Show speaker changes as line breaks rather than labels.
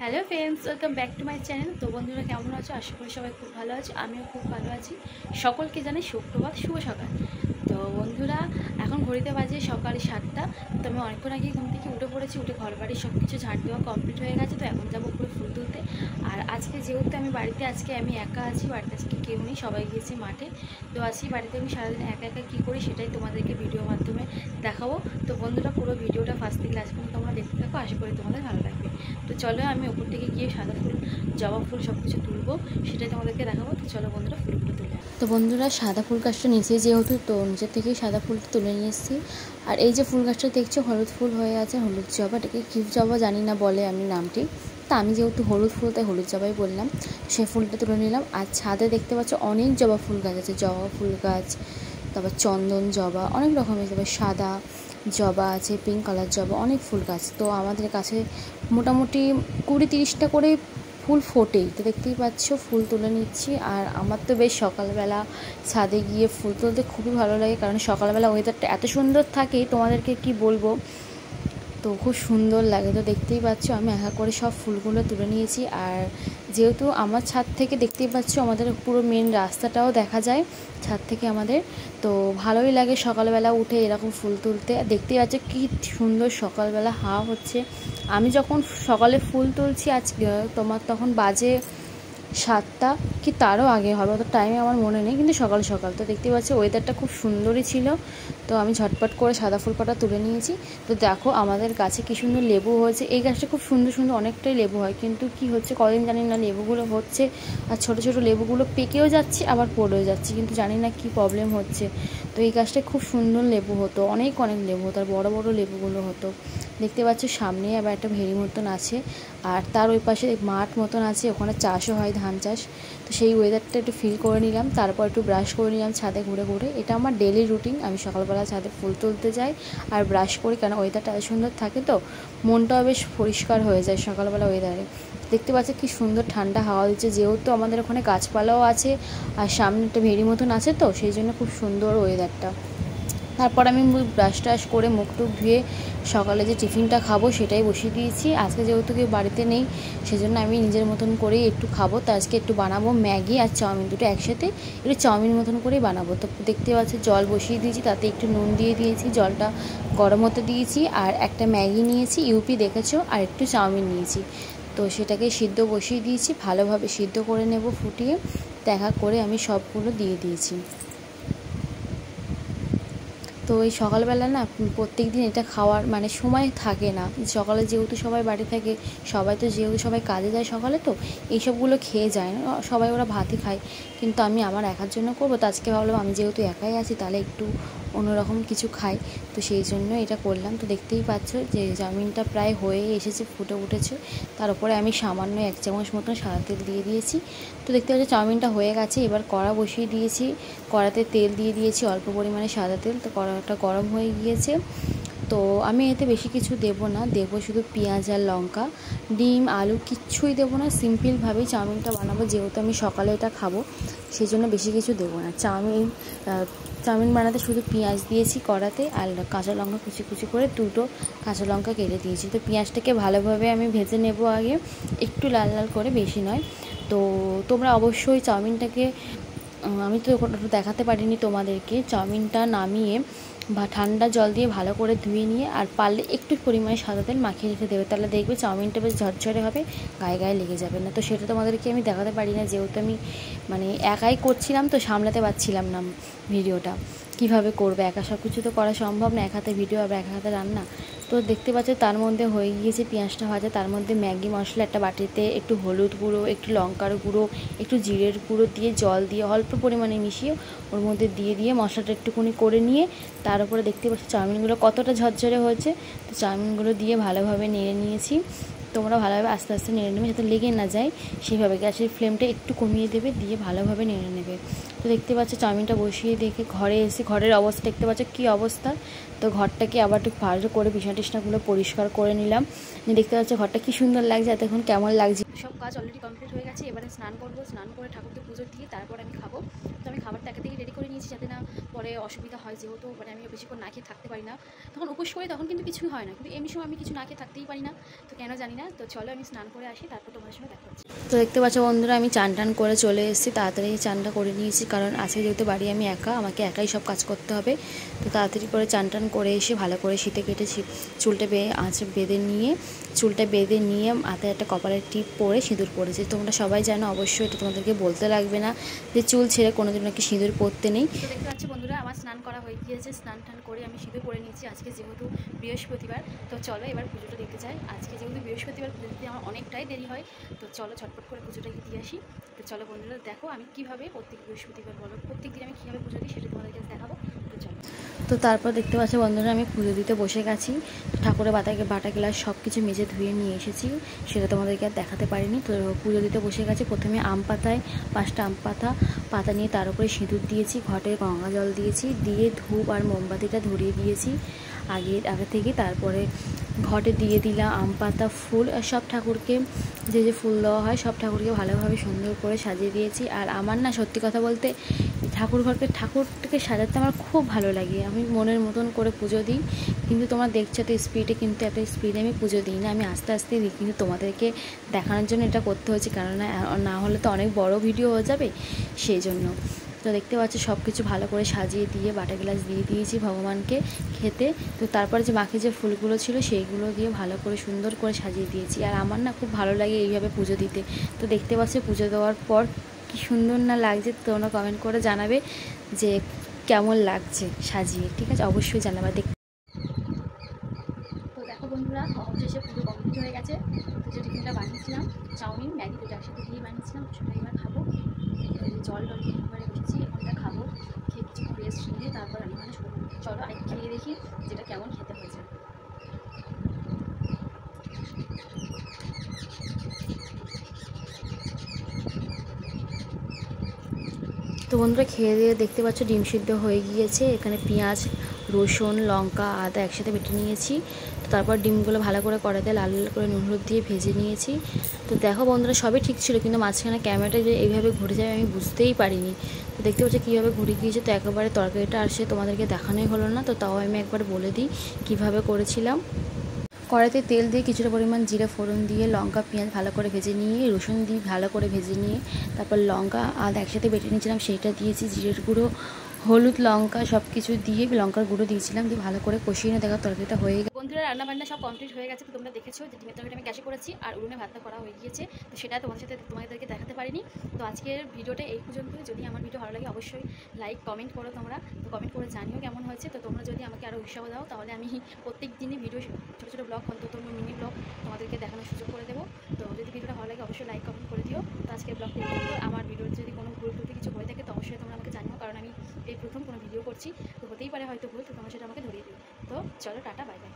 Hello friends, welcome back to my channel. তো বন্ধুরা কেমন আছো? আশা করি সবাই খুব ভালো আছে, আমিও খুব ভালো আছি। সকলকে জানাই সুপ্রভাত, শুভ সকাল। তো বন্ধুরা, এখন ঘড়িতে বাজে সকাল 7টা। তো আমি অনেকক্ষণ আগে ঘুম থেকে উঠে পড়েছি, উঠে ঘর বাড়ি সব কিছু ঝাড় দেওয়া কমপ্লিট হয়ে গেছে। তো এখন যাবো উপরে ফুল তুলতে। আর আজকে যেহেতু আমি বাড়িতে আমি একা আছি, বাড়িতে আজকে কেউ নেই, সবাই গিয়েছি মাঠে। তো আজকে বাড়িতে আমি সারাদিন একা একা কী করি সেটাই তোমাদেরকে ভিডিওর মাধ্যমে দেখাবো। তো বন্ধুরা, পুরো ভিডিওটা ফার্স্ট থেকে লাস্ট পর্যন্ত তোমরা দেখতে থাকো, আশা করি তোমাদের ভালো লাগবে। তো চলো, আমি ওপর থেকে গিয়ে সাদা ফুল, জবা ফুল সব কিছু তুলবো, সেটাই তোমাদেরকে দেখাবো। তো চলো বন্ধুরা, ফুলগুলো তুলে। তো বন্ধুরা, সাদা ফুল গাছটা নিচে যেহেতু, তো নিচের থেকেই সাদা ফুলটা তুলে নিয়ে এসেছি। আর এই যে ফুল গাছটা দেখছো, হলুদ ফুল হয়ে আছে, হলুদ জবা। এটাকে কী জবা জানি না বলে আমি নামটি, তা আমি যেহেতু হলুদ ফুল তাই হলুদ জবাই বললাম। সেই ফুলটা তুলে নিলাম। আর ছাদে দেখতে পাচ্ছ অনেক জবা ফুল গাছ আছে, জবা ফুল গাছ, তারপর চন্দন জবা, অনেক রকমের জবা, সাদা জবা আছে, পিঙ্ক কালার জবা, অনেক ফুল গাছ। তো আমাদের কাছে মোটামুটি 20-30টা করে ফুল ফোটেই। তো দেখতেই পাচ্ছ, ফুল তুলে নিচ্ছি। আর আমার তো বেশ সকালবেলা ছাদে গিয়ে ফুল তুলতে খুবই ভালো লাগে, কারণ সকালবেলা ওয়েদারটা এত সুন্দর থাকে, তোমাদেরকে কি বলবো, তো খুব সুন্দর লাগে। তো দেখতেই পাচ্ছ, আমি একা করে সব ফুলগুলো তুলে নিয়েছি। আর যেহেতু আমার ছাদ থেকে দেখতেই পাচ্ছ, আমাদের পুরো মেন রাস্তাটাও দেখা যায় ছাদ থেকে আমাদের, তো ভালোই লাগে সকালবেলা উঠে এরকম ফুল তুলতে। দেখতেই পাচ্ছ কি সুন্দর সকালবেলা হাওয়া হচ্ছে। আমি যখন সকালে ফুল তুলছি আজকে, তোমার তখন বাজে 7টা কি তারও আগে হবে, অত টাইমে আমার মনে নেই, কিন্তু সকাল সকাল। তো দেখতে পাচ্ছি ওয়েদারটা খুব সুন্দরই ছিল। তো আমি ঝটপট করে সাদা ফুল কটা তুলে নিয়েছি। তো দেখো আমাদের গাছে কী সুন্দর লেবু হয়েছে। এই গাছটা খুব সুন্দর সুন্দর অনেকটাই লেবু হয়, কিন্তু কি হচ্ছে কদিন জানি না, লেবুগুলো হচ্ছে আর ছোটো ছোটো লেবুগুলো পেকেও যাচ্ছে আবার পড়েও যাচ্ছে, কিন্তু জানি না কি প্রবলেম হচ্ছে। তো এই গাছটায় খুব সুন্দর লেবু হতো, অনেক অনেক লেবু হতো, আর বড়ো বড়ো লেবুগুলো হতো। দেখতে পাচ্ছ সামনে আবার একটা ভেড়ি মতন আছে, আর তার ওই পাশে মাঠ মতন আছে, ওখানে চাষও হয়, ধান চাষ। তো সেই ওয়েদারটা একটু ফিল করে নিলাম, তারপর একটু ব্রাশ করে নিলাম ছাদে ঘুরে ঘুরে। এটা আমার ডেলি রুটিন, আমি সকালবেলা ছাদে ফুল তুলতে যাই আর ব্রাশ করি, কারণ ওয়েদারটা এত সুন্দর থাকে, তো মনটাও বেশ পরিষ্কার হয়ে যায় সকালবেলা ওয়েদারে। দেখতে পাচ্ছি কি সুন্দর ঠান্ডা হাওয়া দিচ্ছে, যেহেতু আমাদের ওখানে গাছপালাও আছে আর সামনে একটা ভেড়ি মতন আছে, তো সেই জন্য খুব সুন্দর ওয়েদারটা। তারপর আমি ব্রাশ ট্রাশ করে মুখ টুক ধুয়ে সকালে যে টিফিনটা খাবো সেটাই বসিয়ে দিয়েছি। আজকে যেহেতু কেউ বাড়িতে নেই, সেজন্য আমি নিজের মতন করেই একটু খাবো। তো আজকে একটু বানাবো ম্যাগি আর চাউমিন, দুটো একসাথে একটু চাউমিন মতন করেই বানাবো। তো দেখতে পাচ্ছি জল বসিয়ে দিয়েছি, তাতে একটু নুন দিয়ে দিয়েছি, জলটা গরম হতে দিয়েছি। আর একটা ম্যাগি নিয়েছি, ইউপি দেখেছো, আর একটু চাউমিন নিয়েছি। তো সেটাকে সিদ্ধ বসিয়ে দিয়েছি, ভালোভাবে সিদ্ধ করে নেব ফুটিয়ে। দেখা করে আমি সবগুলো দিয়ে দিয়েছি। তো এই সকালবেলা না প্রত্যেক দিন এটা খাওয়ার মানে সময় থাকে না, সকালে যেহেতু সবাই বাড়ি থাকে, সবাই তো যেহেতু সবাই কাজে যায় সকালে, তো এইসবগুলো খেয়ে যায় না সবাই, ওরা ভাতই খায়। কিন্তু আমি আমার একার জন্য করবো, তো আজকে ভাবলাম আমি যেহেতু একাই আছি, তাহলে একটু অন্যরকম কিছু খাই, তো সেই জন্য এটা করলাম। তো দেখতেই পাচ্ছ যে চাউমিনটা প্রায় হয়ে এসেছে, ফুটে উঠেছে। তার উপরে আমি সামান্য 1 চামচ মতন সাদা তেল দিয়ে দিয়েছি। তো দেখতে পাচ্ছি চাউমিনটা হয়ে গেছে। এবার কড়া বসিয়ে দিয়েছি, কড়াতে তেল দিয়ে দিয়েছি, অল্প পরিমাণে সাদা তেল। তো কড়াটা গরম হয়ে গিয়েছে। তো আমি এতে বেশি কিছু দেবো না, দেবো শুধু পেঁয়াজ আর লঙ্কা, ডিম আলু কিচ্ছুই দেবো না। সিম্পলভাবেই চাউমিনটা বানাবো, যেহেতু আমি সকালে এটা খাবো, সেই জন্য বেশি কিছু দেবো না। চাউমিন বানাতে শুধু পেঁয়াজ দিয়েছি কড়াতে, আর কাঁচা লঙ্কা কুচি কুচি করে 2টো কাঁচা লঙ্কা কেটে দিয়েছি। তো পেঁয়াজটাকে ভালোভাবে আমি ভেজে নেব আগে, একটু লাল লাল করে, বেশি নয়। তো তোমরা অবশ্যই চাউমিনটাকে, আমি তো ওটা দেখাতে পারিনি তোমাদেরকে, চাউমিনটা নামিয়ে বা ঠান্ডা জল দিয়ে ভালো করে ধুয়ে নিয়ে, আর পারলে একটু পরিমাণে সাদা তেল মাখিয়ে রেখে দেবে, তাহলে দেখবে চাউমিনটা বেশ ঝরঝরে হবে, গায়ে গায়ে লেগে যাবে না। তো সেটা তোমাদেরকে আমি দেখাতে পারি না, যেহেতু আমি মানে একাই করছিলাম, তো সামলাতে পারছিলাম না ভিডিওটা, কিভাবে করবে, একা সব কিছু তো করা সম্ভব না, এক হাতে ভিডিও আর এক হাতে রান্না। তো দেখতে পাচ্ছ তার মধ্যে হয়ে গিয়েছে পেঁয়াজটা ভাজা। তার মধ্যে ম্যাগি মশলা একটা বাটিতে, একটু হলুদ গুঁড়ো, একটু লঙ্কার গুঁড়ো, একটু জিরের গুঁড়ো দিয়ে, জল দিয়ে অল্প পরিমাণে মিশিয়ে ওর মধ্যে দিয়ে মশলাটা একটুখানি করে নিয়ে, তার উপরে দেখতে পাচ্ছি চাউমিনগুলো কতটা ঝরঝরে হয়েছে। তো চাউমিনগুলো দিয়ে ভালোভাবে নেড়ে নিয়েছি। তোমরা ভালোভাবে আস্তে আস্তে নেড়ে নেবে, যাতে লেগে না যায়, সেইভাবে গ্যাসের ফ্লেমটা একটু কমিয়ে দেবে, দিয়ে ভালোভাবে নেড়ে নেবে। তো দেখতে পাচ্ছ চাউমিনটা বসিয়ে দেখে ঘরে এসে ঘরের অবস্থা দেখতে পাচ্ছ কী অবস্থা। তো ঘরটাকে আবার একটু ভালো করে বিছানা টিছনাগুলো পরিষ্কার করে নিলাম। দেখতে পাচ্ছ ঘরটা কী সুন্দর লাগছে, এতক্ষণ কেমন লাগছে। সব কাজ অলরেডি কমপ্লিট হয়ে গেছে, এবারে স্নান করবো, স্নান করে ঠাকুরকে পুজো দিয়ে তারপর আমি খাবো। তো আমি খাবারটা আগে থেকে রেডি করে নিয়েছি যাতে না পরে অসুবিধা হয়, যেহেতু মানে আমি বেশিক্ষণ না খেয়ে থাকতে পারি না। তখন উপোস করি তখন কিন্তু কিছুই হয় না, কিন্তু এমনি সময় আমি কিছু না খেয়ে থাকতেই পারি না, তো কেন জানি না। তো চলো আমি স্নান করে আসি, তারপর তোমাদের সঙ্গে দেখা হচ্ছে। তো দেখতে পাচ্ছ বন্ধুরা আমি চান টান করে চলে এসেছি, তাড়াতাড়ি চানটা করে নিয়েছি, কারণ আজকে যেহেতু বাড়ি আমি একা, আমাকে একাই সব কাজ করতে হবে। তো তাড়াতাড়ি করে চান টান করে এসে ভালো করে শীতে কেটে চুলটা বেঁধে নিয়ে হাতে একটা কপালের টিপ পরে সিঁদুর পরেছি। তোমরা সবাই জানো, অবশ্যই এটা তোমাদেরকে বলতে লাগবে না যে চুল ছেড়ে কোনোদিন নাকি সিঁদুর পরতে নেই। তো দেখতে পাচ্ছ বন্ধুরা আমার স্নান করা হয়ে গিয়েছে, স্নান টান করে আমি সিঁদুর পরে নিয়েছি আজকে যেহেতু বৃহস্পতিবার। তো চলো এবার পুজোটা দেখতে যাই। আজকে যেহেতু বৃহস্পতিবার পুজো দিতে আমার অনেকটাই দেরি হয়, তো চলো ঝটপট করে পুজোটা দিয়ে আসি। তো চলো বন্ধুরা দেখো আমি কীভাবে প্রত্যেক বৃহস্পতিবার প্রত্যেক দিন আমি কীভাবে পুজো দিই সেটা তোমাদেরকে দেখাবো। তো চলো। তো তারপর দেখতে পাচ্ছ বন্ধুরা আমি পুজো দিতে বসে গেছি। ঠাকুরের বাটা গ্লাস সব কিছু মেজে ধুয়ে নিয়ে এসেছি, সেটা তোমাদেরকে আর দেখাতে পারিনি। তো পুজো দিতে বসে গেছি। প্রথমে আম পাতায় 5টা আম পাতা নিয়ে তার উপরে সিঁদুর দিয়েছি, ঘটে গঙ্গা জল দিয়েছি, দিয়ে ধূপ আর মোমবাতিটা ধরিয়ে দিয়েছি আগে থেকে। তারপরে ঘটে দিয়ে দিলাম আম পাতা, ফুল, আর সব ঠাকুরকে যে ফুল দেওয়া হয় সব ঠাকুরকে ভালোভাবে সুন্দর করে সাজিয়ে দিয়েছি। আর আমার না সত্যি কথা বলতে ঠাকুরটাকে সাজাতে আমার খুব ভালো লাগে, আমি মনের মতন করে পুজো দিই। কিন্তু তোমরা দেখছো তো স্পিডে, কিন্তু এত স্পিডে আমি পুজো দিই না, আমি আস্তে আস্তে দিই। কিন্তু তোমাদেরকে দেখানোর জন্য এটা করতে হচ্ছে, কারণ না হলে তো অনেক বড় ভিডিও হয়ে যাবে, সেই জন্য। তো দেখতে পাচ্ছ সব কিছু ভালো করে সাজিয়ে দিয়ে বাটা গ্লাস দিয়ে দিয়েছি ভগবানকে খেতে। তো তারপরে যে বাকি যে ফুলগুলো ছিল সেইগুলো দিয়ে ভালো করে সুন্দর করে সাজিয়ে দিয়েছি। আর আমার না খুব ভালো লাগে এইভাবে পুজো দিতে। তো দেখতে পাচ্ছ পুজো দেওয়ার পর কি সুন্দর না লাগছে, তোমরা কমেন্ট করে জানাবে যে কেমন লাগছে সাজিয়ে, ঠিক আছে? অবশ্যই জানাবে। তো দেখো বন্ধুরা অবশেষে পুজো কমপ্লিট হয়ে গেছে। পুজো টিফিনটা বানিয়েছিলাম, চাউমিন ম্যাগি দুটো একসাথে দিয়ে বানিয়েছিলাম, সেটা এবার খাবো। জল নিয়ে এবারে বসেছি, এখানটা খাবো, খেয়ে কিছু রেস্ট নিয়ে তারপর আমি মানে শুরু করি। চলো আর খেয়ে দেখি যেটা কেমন খেতে হয়েছে। তো বন্ধুরা খেয়ে দিয়ে দেখতে পাচ্ছ ডিম সিদ্ধ হয়ে গিয়েছে। এখানে পেঁয়াজ, রসুন, লঙ্কা, আদা একসাথে বেটে নিয়েছি। তো তারপর ডিমগুলো ভালো করে কড়াইতে লাল লাল করে নুন হলুদ দিয়ে ভেজে নিয়েছি। তো দেখো বন্ধুরা সবই ঠিক ছিল, কিন্তু মাঝখানে ক্যামেরাটা যে এইভাবে ঘুরে যাবে আমি বুঝতেই পারিনি। তো দেখতে পাচ্ছি কীভাবে ঘুরে গিয়েছে। তো একেবারে তরকারিটা আর সে তোমাদেরকে দেখানোই হলো না, তো তাও আমি একবার বলে দিই কীভাবে করেছিলাম। কড়াইতে তেল দিয়ে কিছুটা পরিমাণ জিরে ফোড়ন দিয়ে লঙ্কা পেঁয়াজ ভালো করে ভেজে নিয়ে রসুন দিয়ে ভালো করে ভেজে নিয়ে তারপর লঙ্কা আদা একসাথে বেটে নিয়েছিলাম, সেইটা দিয়েছি। জিরের গুঁড়ো, হলুদ, লঙ্কা সব কিছু দিয়ে লঙ্কার গুঁড়ো দিয়েছিলাম, দিয়ে ভালো করে কষিয়ে নিয়ে দেখা তরকারিটা হয়ে গেছে। বন্ধুরা রান্নাবান্না সব কমপ্লিট হয়ে গেছে। তো তোমরা দেখেছো যে ডিমের তরকারিটা আমি গ্যাসে করেছি আর উনুনে ভাতটা করা হয়ে গিয়েছে। তো সেটা তোমাদেরকে দেখাতে পারিনি। তো আজকের ভিডিওটা এই পর্যন্তই। যদি আমার ভিডিও ভালো লাগে অবশ্যই লাইক কমেন্ট করো তোমরা, তো কমেন্ট করে জানিও কেমন হয়েছে। তো তোমরা যদি আমাকে আরও উৎসাহ দাও তাহলে আমি প্রত্যেক দিনই ভিডিও ছোটো ছোটো ব্লগ, অন্তত মিনি ব্লগ তোমাদেরকে দেখানোর সুযোগ করে দেবো। তো যদি ভিডিওটা ভালো লাগে অবশ্যই লাইক কমেন্ট করে দিও। তো আজকের ব্লগটা আমার ভিডিওর যদি কোনো ভুল ত্রুটি কিছু হয়ে থাকে তো অবশ্যই তোমরা আমাকে জানিও, কারণ আমি এই প্রথম কোনো ভিডিও করছি, তো হতেই পারে হয়তো ভুল, তো তোমরা সেটা আমাকে ধরিয়ে দিও। তো চলো টাটা, বাই বাই।